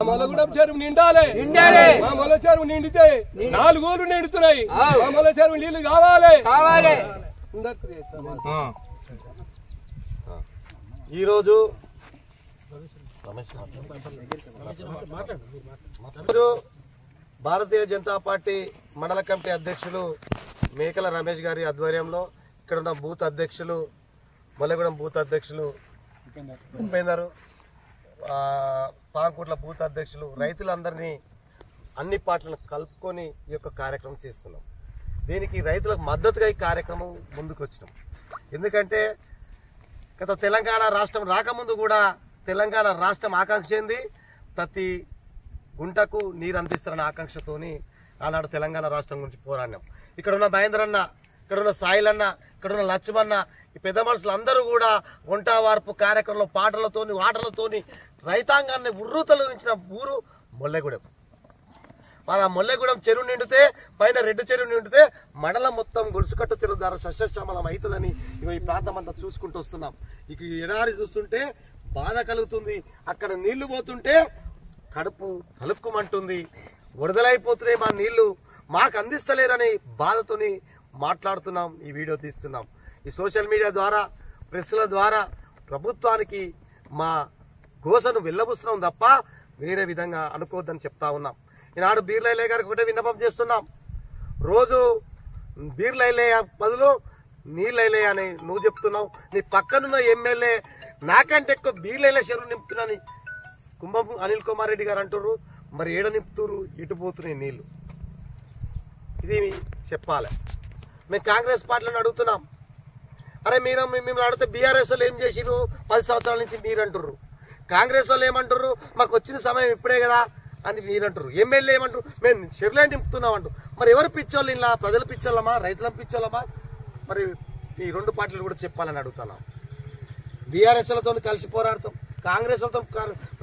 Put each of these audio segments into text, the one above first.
మొలగూడెం చెరువు నిండాలి. మా మొల చెరువు నిండితే 4 ఊర్లు నిండుతున్నాయి. మా మొల చెరువు నీళ్లు కావాలి. ఈరోజు భారతీయ జనతా పార్టీ మండల కమిటీ అధ్యక్షులు మేకల రమేష్ గారి ఆధ్వర్యంలో ఇక్కడ ఉన్న బూత్ అధ్యక్షులు మొలగూడెం బూత్ అధ్యక్షులు ఉపేందర్, పాంకుట్ల బూత్ అధ్యక్షులు రైతులందరినీ అన్ని పార్టీలను కలుపుకొని ఈ యొక్క కార్యక్రమం చేస్తున్నాం. దీనికి రైతులకు మద్దతుగా ఈ కార్యక్రమం ముందుకు వచ్చినాం. ఎందుకంటే గత తెలంగాణ రాష్ట్రం రాకముందు కూడా తెలంగాణ రాష్ట్రం ఆకాంక్షింది ప్రతి గుంటకు నీరు అందిస్తారన్న ఆకాంక్షతోని ఆనాడు తెలంగాణ రాష్ట్రం గురించి పోరాడినాం. ఇక్కడ ఉన్న మహేందర్ అన్న, ఇక్కడ ఉన్న సాయిల్ అన్న, ఇక్కడ ఉన్న లక్ష్మణ, ఈ పెద్ద మనుషులు అందరూ కూడా వంట వార్పు కార్యక్రమంలో పాటలతోని వాటలతోని రైతాంగాన్ని ఉర్రూతలుంచిన ఊరు మొల్లగూడెం. మన మొల్లగూడెం చెరువు నిండితే పైన రెడ్డు చెరువు నిండితే మండలం మొత్తం గొలుసుకట్టు చెరువు ద్వారా సస్యశ్యామలం అవుతుందని ఈ ప్రాంతం అంతా చూసుకుంటూ వస్తున్నాం. ఇక ఎడారి చూస్తుంటే బాధ కలుగుతుంది. అక్కడ నీళ్లు పోతుంటే కడుపు తలుక్కుమంటుంది. వరదలైపోతున్నాయి మా నీళ్లు, మాకు అందిస్తలేరని బాధతోని మాట్లాడుతున్నాం. ఈ వీడియో తీస్తున్నాం. ఈ సోషల్ మీడియా ద్వారా ప్రెస్ల ద్వారా ప్రభుత్వానికి మా గోసను వెళ్ళబుస్తున్నాం తప్ప వేరే విధంగా అనుకోవద్దని చెప్తా ఉన్నాం. ఈనాడు బీర్లైలయ్య గారికి ఒకటే విన్నపం చేస్తున్నాం. రోజు బీర్లైలయ్య బదులు నీళ్ళైలయ్య అని నువ్వు చెప్తున్నావు. నీ పక్కనున్న ఎమ్మెల్యే నాకంటే ఎక్కువ బీర్లైలయ్య చెరువు నింపుతున్నాని కుంభం అనిల్ కుమార్ రెడ్డి గారు అంటుర్రు. మరి ఏడ నింపుతురు, ఇటు పోతున్నాయి నీళ్లు, ఇది చెప్పాలి. మేము కాంగ్రెస్ పార్టీలను అడుగుతున్నాం. అరే మీరు మిమ్మల్ని అడిగితే బీఆర్ఎస్ వాళ్ళు ఏం చేసిరు 10 సంవత్సరాల నుంచి మీరు అంటుర్రు. కాంగ్రెస్ వాళ్ళు ఏమంటారు, మాకు వచ్చిన సమయం ఇప్పుడే కదా అని మీరంటారు. ఎమ్మెల్యే ఏమంటారు, మేము చెరువులే నింపుతున్నాం అంటారు. మరి ఎవరు పిచ్చోళ్ళు, ఇలా ప్రజలు పిచ్చోళ్ళమా రైతుల పిచ్చోళ్ళమా? మరి ఈ 2 పార్టీలు కూడా చెప్పాలని అడుగుతున్నాం. బీఆర్ఎస్లతో కలిసి పోరాడతాం, కాంగ్రెస్లతో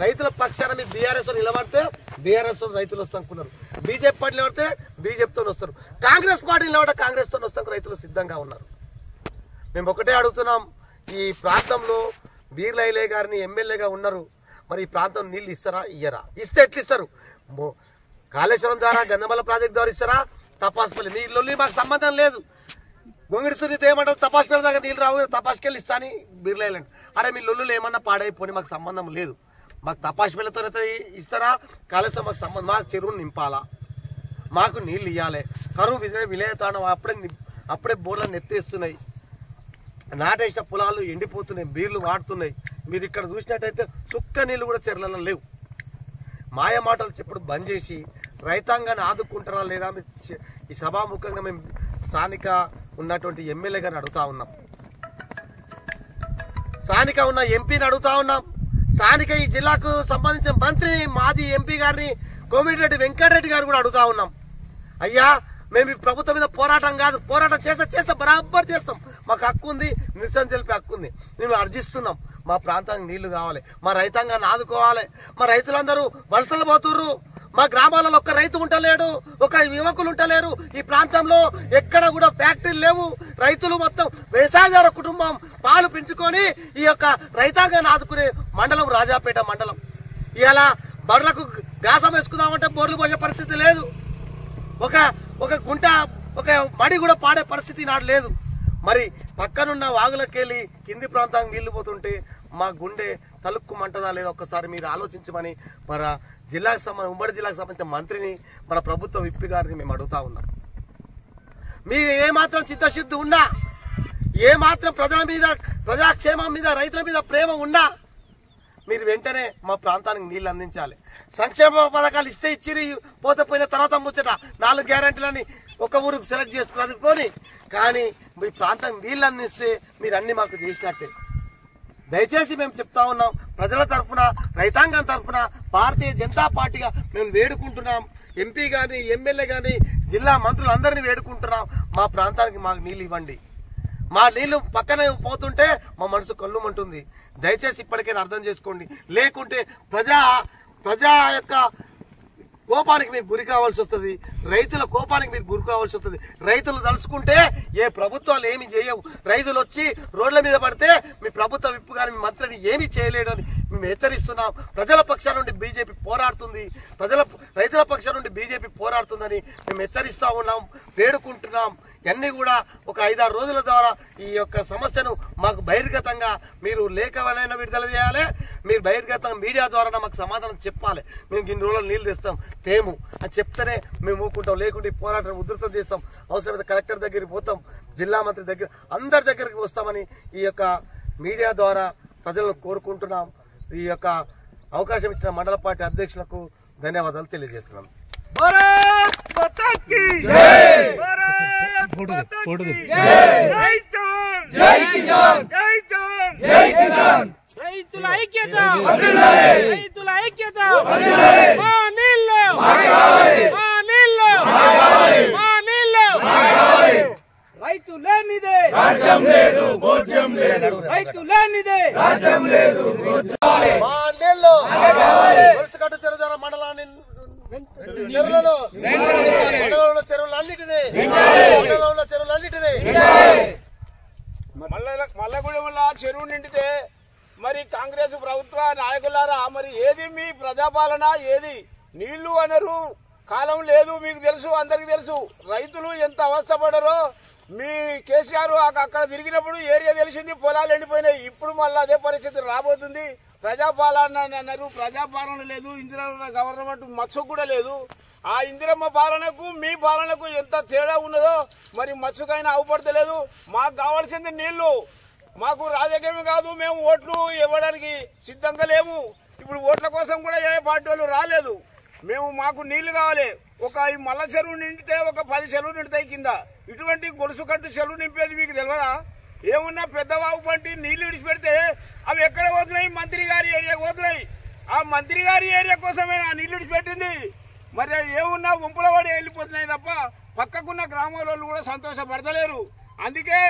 రైతుల పక్షాన మీరు బీఆర్ఎస్ నిలబడితే బీఆర్ఎస్ రైతులు వస్తానుకున్నారు, బీజేపీ పార్టీ నిలబడితే బీజేపీతో వస్తారు, కాంగ్రెస్ పార్టీ నిలబడితే కాంగ్రెస్తో వస్తాను రైతులు సిద్ధంగా ఉన్నారు. మేము ఒకటే అడుగుతున్నాం, ఈ ప్రాంతంలో బీర్లైలయ్య గారిని ఎమ్మెల్యేగా ఉన్నారు. మరి ఈ ప్రాంతం నీళ్ళు ఇస్తారా, ఇయ్యరా? ఇస్తే ఎట్లు ఇస్తారు? కాళేశ్వరం ద్వారా గన్నమల్ల ప్రాజెక్ట్ ద్వారా ఇస్తారా, తపాసుపల్లి? మీ లొల్లి మాకు సంబంధం లేదు. గొంగిడి సునీత ఏమంటారు, తపాసుపల్లి దాకా నీళ్ళు రావు, తపాసుకెళ్ళి ఇస్తా అని బీర్లైలండి. అరే మీ లొల్లులు ఏమన్నా పాడైపోయి మాకు సంబంధం లేదు. మాకు తపాసుపల్లితో ఇస్తారా, కాళేశ్వరం మాకు సంబంధం. మాకు చెరువును నింపాలా, మాకు నీళ్ళు ఇవ్వాలి. కరువు విలేతానం అప్పుడే బోర్లను ఎత్తేస్తున్నాయి. నాటేసిన పొలాలు ఎండిపోతున్నాయి, బీర్లు వాడుతున్నాయి. మీరు ఇక్కడ చూసినట్టయితే చుక్క నీళ్ళు కూడా చెర్లలో లేవు. మాయ మాటలు చెప్పుడు బంద్ చేసి రైతాంగాన్ని ఆదుకుంటారా లేదా ఈ సభాముఖంగా మేము స్థానిక ఉన్నటువంటి ఎమ్మెల్యే గారిని అడుగుతా ఉన్నాం, స్థానిక ఉన్న ఎంపీని అడుగుతా ఉన్నాం, స్థానిక ఈ జిల్లాకు సంబంధించిన మంత్రిని మాజీ ఎంపీ గారిని కోమిటిరెడ్డి వెంకటరెడ్డి గారు కూడా అడుగుతా ఉన్నాం. అయ్యా మేము ఈ ప్రభుత్వం మీద పోరాటం కాదు, పోరాటం చేస్తే బరాబర్ చేస్తాం. మాకు హక్కు ఉంది, నిరసన తెలిపే హక్కు ఉంది. మేము అర్జిస్తున్నాం, మా ప్రాంతానికి నీళ్లు కావాలి, మా రైతాంగాన్ని ఆదుకోవాలి. మా రైతులందరూ వలసలు పోతుర్రు. మా గ్రామాలలో ఒక్క రైతు ఉంటలేడు, ఒక యువకులు ఉంటలేరు. ఈ ప్రాంతంలో ఎక్కడ కూడా ఫ్యాక్టరీలు లేవు. రైతులు మొత్తం వ్యవసాయదార కుటుంబం పాలు పెంచుకొని ఈ యొక్క రైతాంగాన్ని ఆదుకునే మండలం రాజాపేట మండలం. ఇలా బర్రెలకు గాసం వేసుకుందామంటే బోర్లు పోసే పరిస్థితి లేదు. ఒక గుంట ఒక మడి కూడా పాడే పరిస్థితి నాడు లేదు. మరి పక్కనున్న వాగులకెళ్ళి కింది ప్రాంతానికి నీళ్లు పోతుంటే మా గుండె తలుక్కుమంటదా లేదా ఒక్కసారి మీరు ఆలోచించమని మన ఉమ్మడి జిల్లాకు సంబంధించిన మంత్రిని, మన ప్రభుత్వ విప్ గారిని మేము అడుగుతా ఉన్నాం. మీరు ఏమాత్రం చిత్తశుద్ధి ఉన్నా, ఏమాత్రం ప్రజల మీద, ప్రజాక్షేమం మీద, రైతుల మీద ప్రేమ ఉన్నా మీరు వెంటనే మా ప్రాంతానికి నీళ్లు అందించాలి. సంక్షేమ పథకాలు ఇస్తే ఇచ్చిరి పోతే పోయిన తర్వాత ముచ్చట 4 గ్యారెంటీలని ఒక ఊరికి సెలెక్ట్ చేసుకున్నది పోని, కానీ మీ ప్రాంతానికి నీళ్లు అందిస్తే మీరు అన్ని మాకు చేసినట్టే. దయచేసి మేము చెప్తా ఉన్నాం, ప్రజల తరఫున రైతాంగం తరఫున భారతీయ జనతా పార్టీగా మేము వేడుకుంటున్నాం. ఎంపీ కానీ ఎమ్మెల్యే కానీ జిల్లా మంత్రులందరినీ వేడుకుంటున్నాం, మా ప్రాంతానికి మాకు నీళ్ళు ఇవ్వండి. మా నీళ్లు పక్కనే పోతుంటే మా మనసు కళ్ళుమంటుంది. దయచేసి ఇప్పటికైనా అర్థం చేసుకోండి, లేకుంటే ప్రజా యొక్క కోపానికి మీరు గురి కావాల్సి వస్తుంది, రైతుల కోపానికి మీరు గురి కావాల్సి వస్తుంది. రైతులు తలుచుకుంటే ఏ ప్రభుత్వాలు ఏమి చేయవు. రైతులు వచ్చి రోడ్ల మీద పడితే మీ ప్రభుత్వ విప్ కానీ మీ మంత్రిని ఏమీ చేయలేడని మేము హెచ్చరిస్తున్నాం. ప్రజల పక్షాల నుండి బీజేపీ పోరాడుతుంది, రైతుల పక్షాల నుండి బీజేపీ పోరాడుతుందని మేము హెచ్చరిస్తా ఉన్నాం, వేడుకుంటున్నాం. ఇవన్నీ కూడా ఒక 5-6 రోజుల ద్వారా ఈ యొక్క సమస్యను మాకు బహిర్గతంగా మీరు లేఖలైనా విడుదల చేయాలి, మీరు బహిర్గతంగా మీడియా ద్వారా మాకు సమాధానం చెప్పాలి. మేము ఇన్ని రోజులు నీళ్లు తెస్తాం తేము అని చెప్తేనే మేము ఊరుకుంటాం, లేకుంటే ఈ పోరాటం ఉధృతం చేస్తాం. అవసరమైతే కలెక్టర్ దగ్గరికి పోతాం, జిల్లా మంత్రి దగ్గర అందరి దగ్గరికి వస్తామని ఈ యొక్క మీడియా ద్వారా ప్రజలను కోరుకుంటున్నాం. ఈ యొక్క అవకాశం ఇచ్చిన మండల పార్టీ అధ్యక్షులకు ధన్యవాదాలు తెలియజేస్తున్నాం. భారత్ మాతా కీ జై, భారత్ మాతా కీ జై, జై జవాన్ జై కిసాన్, జై జవాన్ జై కిసాన్. రైతుల ఐక్యత వర్ధిల్లాలి, రైతుల ఐక్యత వర్ధిల్లాలి. మా నీళ్లు మాగాలి, మా నీళ్లు మాగాలి, మా నీళ్లు మాగాలి. రైతు లేనిదే రాజ్యం లేదు, భోజ్యం లేదు. రైతు లేనిదే రాజ్యం లేదు, మా నీళ్లు వరుసకట్టు చెరువుల మండలాన్ని చెరువులలో చెరువులన్నిటినీ మల్లగూడెంలో చెరువు నిండితే మరి కాంగ్రెస్ ప్రభుత్వ నాయకులారా మరి ఏది మీ ప్రజాపాలన, ఏది నీళ్లు అనరు, కాలం లేదు. మీకు తెలుసు, అందరికి తెలుసు రైతులు ఎంత అవస్థపడరో. మీ కేసీఆర్ అక్కడ తిరిగినప్పుడు ఏరియా తెలిసింది, పొలాలు ఎండిపోయినాయి. ఇప్పుడు మళ్ళీ అదే పరిస్థితి రాబోతుంది. ప్రజాపాలన అన్నారు, ప్రజాపాలన లేదు. ఇందిరమ్మ గవర్నమెంట్ మచ్చ కూడా లేదు. ఆ ఇందిరమ్మ పాలనకు మీ పాలనకు ఎంత తేడా ఉన్నదో మరి మచ్చుకైనా అవపడతలేదు. మాకు కావాల్సింది నీళ్లు. మాకు రాజకీయం కాదు, మేము ఓట్లు ఇవ్వడానికి సిద్ధంగా లేము. ఇప్పుడు ఓట్ల కోసం కూడా ఏ పార్టీ వాళ్ళు రాలేదు. మాకు నీళ్లు కావాలి. ఈ మల్ల చెరువు నిండితే ఒక 10 చెరువు నిండుతాయి కింద. ఇటువంటి గొలుసు కట్టు చెరువు నింపేది మీకు తెలియదా? ఏమున్నా పెద్దవాగు పంటి నీళ్లు విడిచిపెడితే అవి ఎక్కడ పోతున్నాయి? మంత్రి గారి ఏరియా పోతున్నాయి. ఆ మంత్రి గారి ఏరియా కోసమే ఆ నీళ్లు విడిచిపెట్టింది. మరి ఏమున్నా గుంపుల పడి వెళ్ళిపోతున్నాయి తప్ప పక్కకున్న గ్రామాల కూడా సంతోషపడతలేరు. అందుకే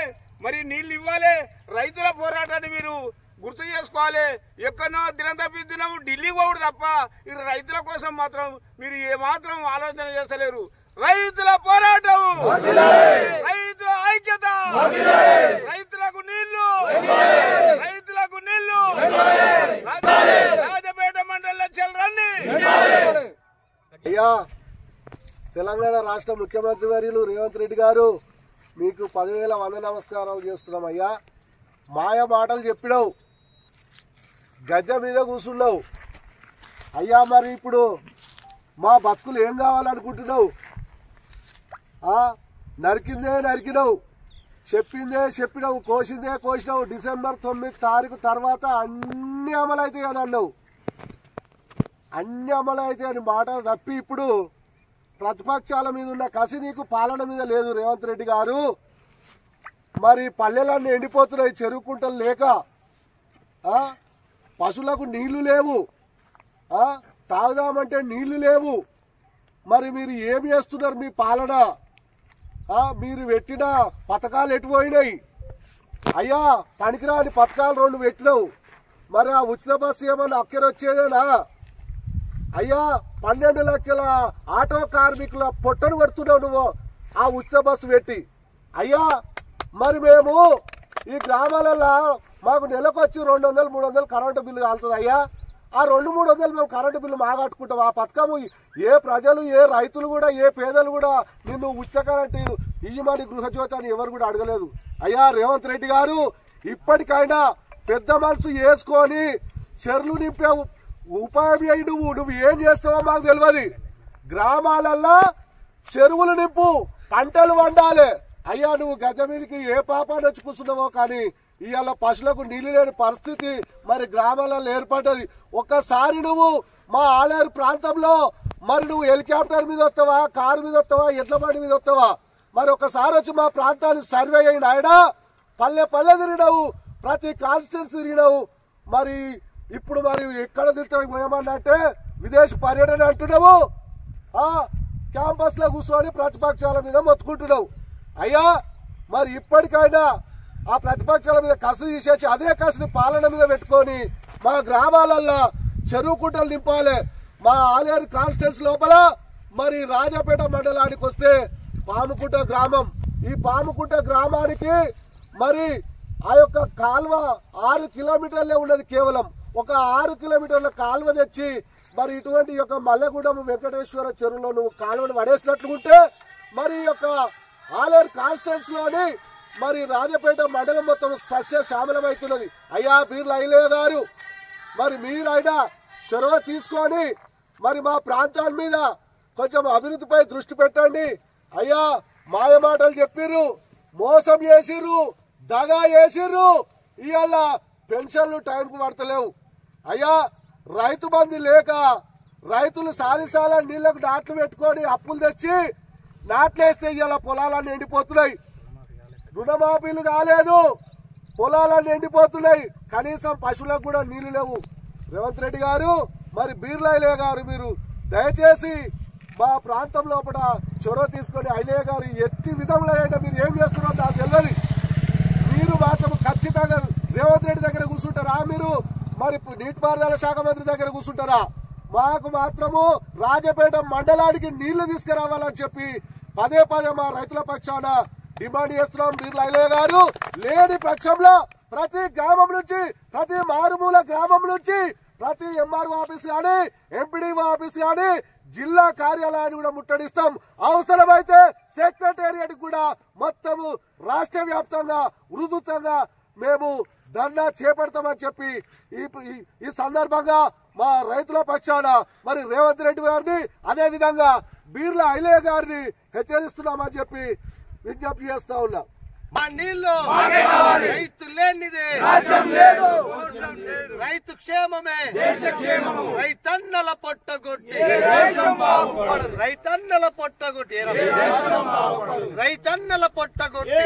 మరి నీళ్లు ఇవ్వాలి. రైతుల పోరాటాన్ని మీరు గుర్తు చేసుకోవాలి. ఎక్కడో దినం తప్పిద్దినం ఢిల్లీ పోవుడు తప్ప ఈ రైతుల కోసం మాత్రం మీరు ఏమాత్రం ఆలోచన చేస్తలేరు. రైతుల పోరాటం, రైతుల ఐక్యత, రైతులకు నీళ్లు, రైతులకు నీళ్లు. రాజపేట మండలంలో చెల్లరన్ని. అయ్యా, తెలంగాణ రాష్ట్ర ముఖ్యమంత్రి వర్యులు రేవంత్ రెడ్డి గారు మీకు 10,000 వంద నమస్కారాలు చేస్తున్నాం. అయ్యా, మాయ మాటలు చెప్పినావు, గజ్జ మీద కూర్చున్నావు. అయ్యా, మరి ఇప్పుడు మా బతుకులు ఏం కావాలనుకుంటున్నావు? నరికిందే నరికినావు, చెప్పిందే చెప్పినావు, కోసిందే కోసినావు. డిసెంబర్ 9 తారీఖు తర్వాత అన్ని అమలైతాయి అని అన్నావు. అన్ని అమలైతాయి అని మాటలు తప్పి ఇప్పుడు ప్రతిపక్షాల మీద ఉన్న కసి నీకు పాలన మీద లేదు రేవంత్ రెడ్డి గారు. మరి పల్లెలన్నీ ఎండిపోతున్నాయి, చెరువుకుంటలు లేక. పశువులకు నీళ్లు లేవు, తాగుదామంటే నీళ్లు లేవు. మరి మీరు ఏమి చేస్తున్నారు? మీ పాలన, మీరు పెట్టిన పథకాలు ఎటుపోయినాయి? అయ్యా, పనికిరాని పథకాలు 2 పెట్టినావు. మరి ఆ ఉచిత బస్సు ఏమన్నా అక్కరొచ్చేదేనా? అయ్యా, 12 లక్షల ఆటో కార్మికుల పొట్టను కొడుతున్నావు నువ్వు ఆ ఉచిత బస్సు పెట్టి. అయ్యా, మరి మేము ఈ గ్రామాలలో మాకు నెలకు వచ్చి 200-300 కరెంటు బిల్లు కాలుతుంది. అయ్యా, ఆ 200-300 మేము కరెంటు బిల్లు మాగట్టుకుంటాం. ఆ పథకము ఏ ప్రజలు, ఏ రైతులు కూడా, ఏ పేదలు కూడా నిన్ను ఉచిత కరెంటు ఇయ్యమని గృహజ్యోతి అని ఎవరు కూడా అడగలేదు. అయ్యా రేవంత్ రెడ్డి గారు, ఇప్పటికైనా పెద్ద మనసు వేసుకొని చెర్లు నింపే ఉపాయం అయ్యి నువ్వు ఏం చేస్తావో మాకు తెలియదు. గ్రామాలల్లో చెరువులు నింపు, పంటలు వండాలి. అయ్యా, నువ్వు గజ మీదకి ఏ పాపాన్ని వచ్చి కూర్చున్నావో కానీ ఇవాళ పశువులకు నీళ్లు లేని పరిస్థితి మరి గ్రామాలలో ఏర్పడ్డది. ఒక్కసారి నువ్వు మా ఆలేరు ప్రాంతంలో మరి నువ్వు హెలికాప్టర్ మీద వస్తావా, కారు మీద వస్తావా, ఎడ్ల బండి మీద వస్తావా? మరి ఒకసారి వచ్చి మా ప్రాంతాన్ని సర్వే అయిన ఆయన పల్లె పల్లె తిరిగినావు, ప్రతి కాన్స్టిట్యూన్సీ తిరిగినావు. మరి ఇప్పుడు మరి ఎక్కడ తిరుగుతావు? ఏమన్నంటే విదేశ పర్యటన అంటున్నావు, క్యాంపస్ లో కూర్చొని ప్రతిపక్షాల మీద మొత్తుకుంటున్నావు. అయ్యా, మరి ఇప్పటికైనా ఆ ప్రతిపక్షాల మీద కసి తీసేసి అదే కసిని పాలన మీద పెట్టుకొని మా గ్రామాలల్లో చెరువు కుంటలు నింపాలి. మా ఆలేరు కాన్స్టిట్యూన్సీ లోపల మరి రాజపేట మండలానికి వస్తే పాముకుంట గ్రామం, ఈ పాముకుంట గ్రామానికి మరి ఆ యొక్క కాల్వ 6 కిలోమీటర్లే ఉన్నది. కేవలం ఒక 6 కిలోమీటర్ల కాల్వ తెచ్చి మరి ఇటువంటి యొక్క మల్లెగూడెం వెంకటేశ్వర చెరువులో నువ్వు కాలువను పడేసినట్లుంటే మరి ఈ యొక్క ఆలేరు కాన్స్టిట్యూన్స్ లోని మరి రాజపేట మండలం మొత్తం సస్య శ్యామలమవుతున్నది. అయ్యా బీర్ల ఐలయ్య గారు, మరి మీరైనా చొరవ తీసుకొని మరి మా ప్రాంతాల మీద కొంచెం అభివృద్ధిపై దృష్టి పెట్టండి. అయ్యా మాయ మాటలు చెప్పిర్రు, మోసం చేసిర్రు, దగా చేసిర్రు. ఇవాళ పెన్షన్లు టైంకు పడతలేవు. అయ్యా రైతు బంధు లేక రైతులు సాలిసాల నీళ్లకు నాట్లు పెట్టుకొని అప్పులు తెచ్చి నాట్లేస్తే ఇవాళ పొలాలన్నీ ఎండిపోతున్నాయి. రుణమాఫీలు కాలేదు, పొలాలన్నీ ఎండిపోతున్నాయి. కనీసం పశువులకు కూడా నీళ్లు లేవు. రేవంత్ రెడ్డి గారు, మరి బీర్ల ఐలయ్య గారు, మీరు దయచేసి మా ప్రాంతం లోపల చొరవ తీసుకొని ఐలయ్య గారు ఎట్టి విధంలో అయినా మీరు ఏం చేస్తున్నారో నాకు తెలియదు. మీరు మాత్రం ఖచ్చితంగా రేవంత్ రెడ్డి దగ్గర కూర్చుంటారా, మీరు మరి నీటిపారుదల శాఖ మంత్రి దగ్గర కూర్చుంటారా? మాకు మాత్రము రాజపేట మండలానికి నీళ్లు తీసుకురావాలని చెప్పి పదే పదే మా రైతుల పక్షాన డిమాండ్ చేస్తున్నాం. బీర్ల ఐలయ్య గారు లేని పక్షంలో ప్రతి గ్రామం నుంచి, ప్రతి మారుమూల గ్రామం నుంచి, ప్రతి ఎంఆర్ఓ ఆఫీస్ కానీ, ఎంపీడీఓ ఆఫీస్ కానీ, జిల్లా కార్యాలయాన్ని కూడా ముట్టడిస్తాం. అవసరమైతే సెక్రటేరియట్ కూడా మొత్తము రాష్ట్ర వ్యాప్తంగా ఉధృతంగా మేము ధర్నా చేపడతామని చెప్పి ఈ సందర్భంగా మా రైతుల పక్షాన మరి రేవంత్ రెడ్డి గారిని, అదే విధంగా బీర్ల ఐలయ్య గారిని హెచ్చరిస్తున్నామని చెప్పి విజ్ఞప్తి చేస్తా ఉన్నా. మా నీళ్లు రైతు లేనిదే రైతు క్షేమమే రైతన్నల పొట్టగొట్టి రైతన్నల పొట్టగొట్టి రైతన్నల పొట్టగొట్టి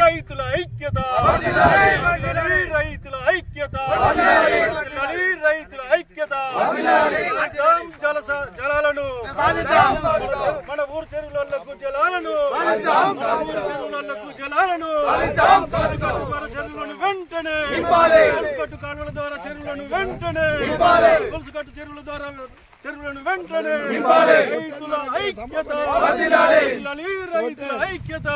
రైతుల ఐక్యత రైతుల ఐక్యత రైతుల ఐక్యత జలాలను మన ఊరు చెరువులకు జలాలను జలాలను చెరువులను వెంటనే గొలుసుకట్టు కాలువల ద్వారా చెరువులను వెంటనే గొలుసుకట్టు చెరువుల ద్వారా చెరువులను వెంటనే రైతుల ఐక్యత రైతుల ఐక్యత